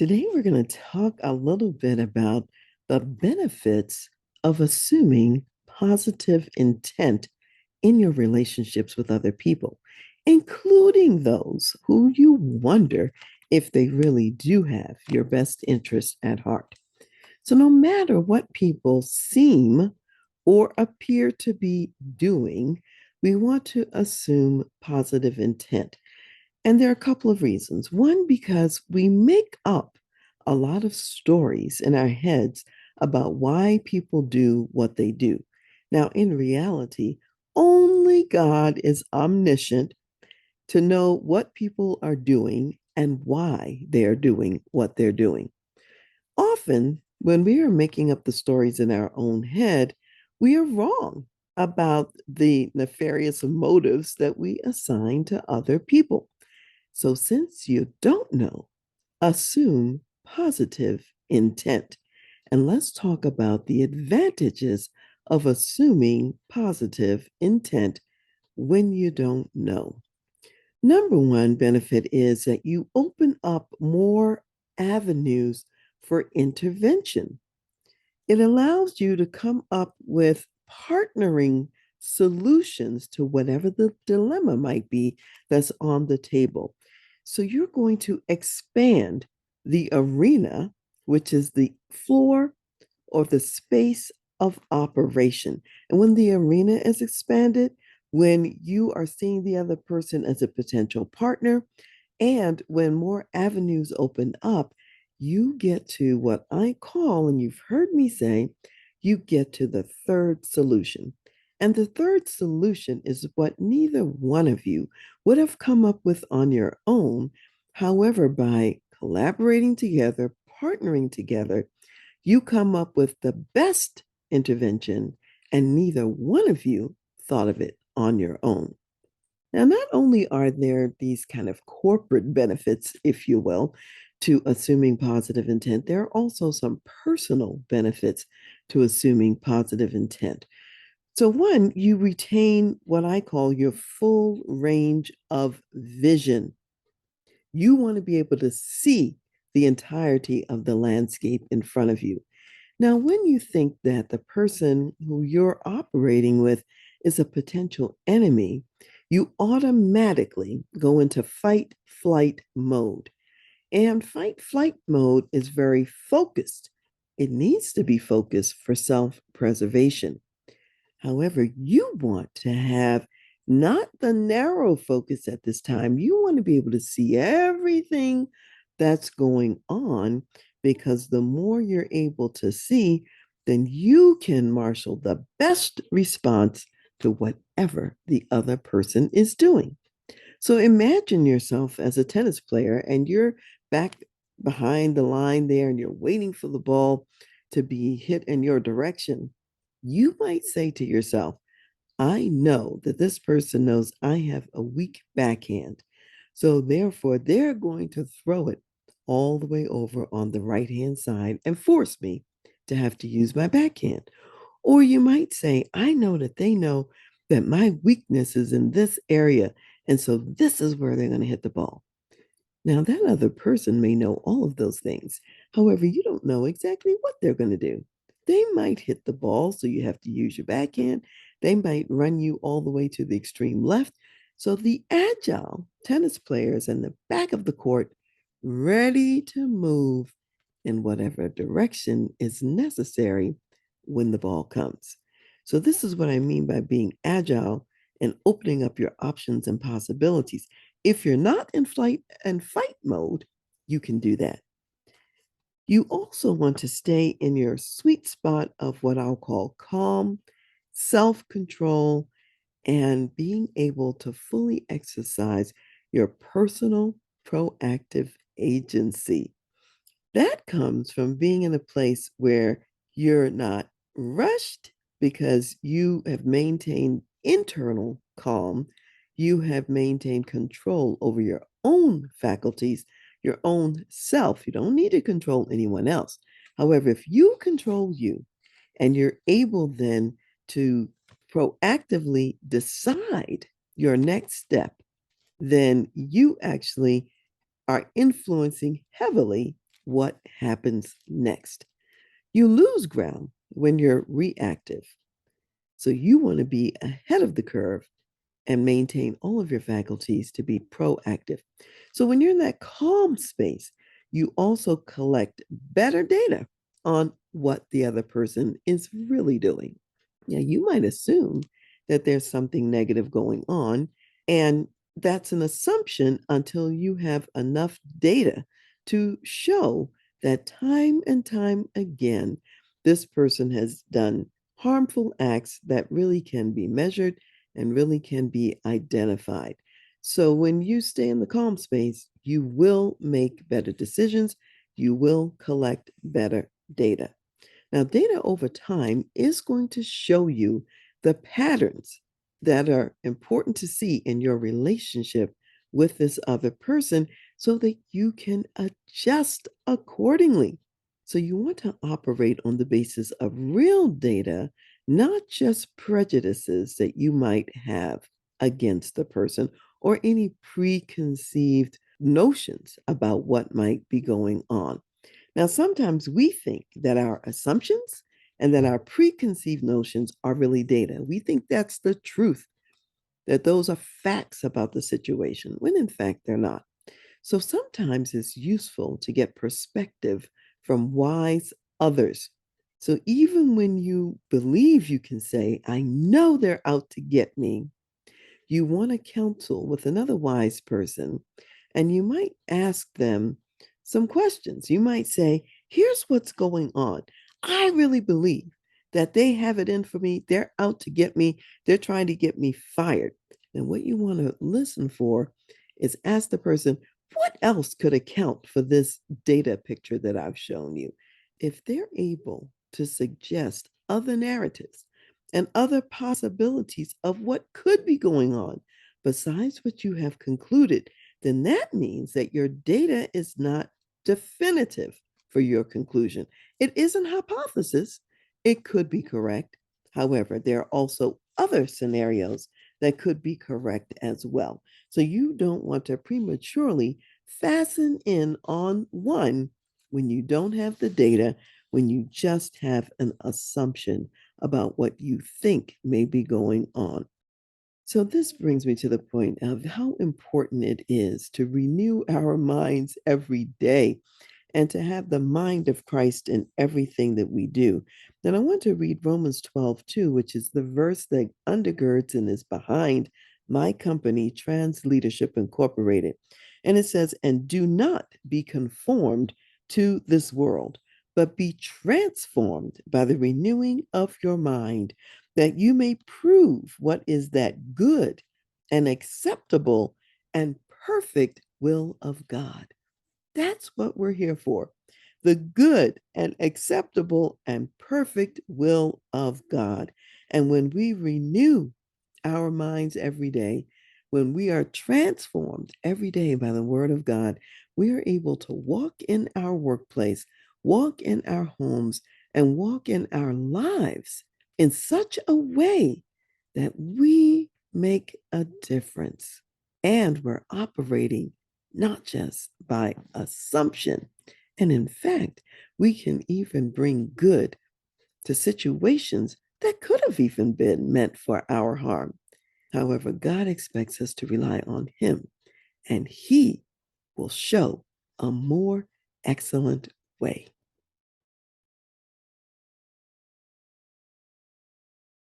Today, we're going to talk a little bit about the benefits of assuming positive intent in your relationships with other people, including those who you wonder if they really do have your best interests at heart. So, no matter what people seem or appear to be doing, we want to assume positive intent. And there are a couple of reasons. One, because we make up a lot of stories in our heads about why people do what they do. Now, in reality, only God is omniscient to know what people are doing and why they're doing what they're doing. Often, when we are making up the stories in our own head, we are wrong about the nefarious motives that we assign to other people. So, since you don't know, assume positive intent. And let's talk about the advantages of assuming positive intent when you don't know. Number one benefit is that you open up more avenues for intervention. It allows you to come up with partnering solutions to whatever the dilemma might be that's on the table. So you're going to expand the arena, which is the floor or the space of operation. And when the arena is expanded, when you are seeing the other person as a potential partner, and when more avenues open up, you get to what I call, and you've heard me say, you get to the third solution. And the third solution is what neither one of you would have come up with on your own. However, by collaborating together, partnering together, you come up with the best intervention, and neither one of you thought of it on your own. Now, not only are there these kind of corporate benefits, if you will, to assuming positive intent, there are also some personal benefits to assuming positive intent. So, one, you retain what I call your full range of vision. You want to be able to see the entirety of the landscape in front of you. Now, when you think that the person who you're operating with is a potential enemy, you automatically go into fight flight mode. And fight flight mode is very focused. It needs to be focused for self preservation. However, you want to have not the narrow focus at this time. You want to be able to see everything that's going on, because the more you're able to see, then you can marshal the best response to whatever the other person is doing. So imagine yourself as a tennis player and you're back behind the line there and you're waiting for the ball to be hit in your direction. You might say to yourself, I know that this person knows I have a weak backhand. So therefore, they're going to throw it all the way over on the right hand side and force me to have to use my backhand. Or you might say, I know that they know that my weakness is in this area. And so this is where they're going to hit the ball. Now, that other person may know all of those things. However, you don't know exactly what they're going to do. They might hit the ball, so you have to use your backhand. They might run you all the way to the extreme left. So the agile tennis players in the back of the court, ready to move in whatever direction is necessary when the ball comes. So, this is what I mean by being agile and opening up your options and possibilities. If you're not in flight and fight mode, you can do that. You also want to stay in your sweet spot of what I'll call calm, self control, and being able to fully exercise your personal proactive agency. That comes from being in a place where you're not rushed because you have maintained internal calm. You have maintained control over your own faculties, your own self. You don't need to control anyone else. However, if you control you and you're able then to proactively decide your next step, then you actually are influencing heavily what happens next. You lose ground when you're reactive. So you want to be ahead of the curve and maintain all of your faculties to be proactive. So when you're in that calm space, you also collect better data on what the other person is really doing. Yeah, you might assume that there's something negative going on, and that's an assumption until you have enough data to show that time and time again, this person has done harmful acts that really can be measured and really can be identified. So when you stay in the calm space, you will make better decisions. You will collect better data. Now, data over time is going to show you the patterns that are important to see in your relationship with this other person so that you can adjust accordingly. So, you want to operate on the basis of real data, not just prejudices that you might have against the person or any preconceived notions about what might be going on. Now, sometimes we think that our assumptions and that our preconceived notions are really data. We think that's the truth, that those are facts about the situation, when in fact they're not. So sometimes it's useful to get perspective from wise others. So even when you believe you can say, I know they're out to get me, you want to counsel with another wise person, and you might ask them some questions. You might say, here's what's going on. I really believe that they have it in for me. They're out to get me. They're trying to get me fired. And what you want to listen for is ask the person, what else could account for this data picture that I've shown you? If they're able to suggest other narratives, and other possibilities of what could be going on besides what you have concluded, then that means that your data is not definitive for your conclusion. It is an hypothesis. It could be correct. However, there are also other scenarios that could be correct as well. So you don't want to prematurely fasten in on one when you don't have the data, when you just have an assumption about what you think may be going on. So, this brings me to the point of how important it is to renew our minds every day and to have the mind of Christ in everything that we do. And I want to read Romans 12:2, which is the verse that undergirds and is behind my company, TRANSLEADERSHIP Incorporated. And it says, and do not be conformed to this world, but be transformed by the renewing of your mind, that you may prove what is that good and acceptable and perfect will of God. That's what we're here for. The good and acceptable and perfect will of God. And when we renew our minds every day, when we are transformed every day by the word of God, we are able to walk in our workplace, walk in our homes, and walk in our lives in such a way that we make a difference. And we're operating not just by assumption. And in fact, we can even bring good to situations that could have even been meant for our harm. However, God expects us to rely on Him, and He will show a more excellent way.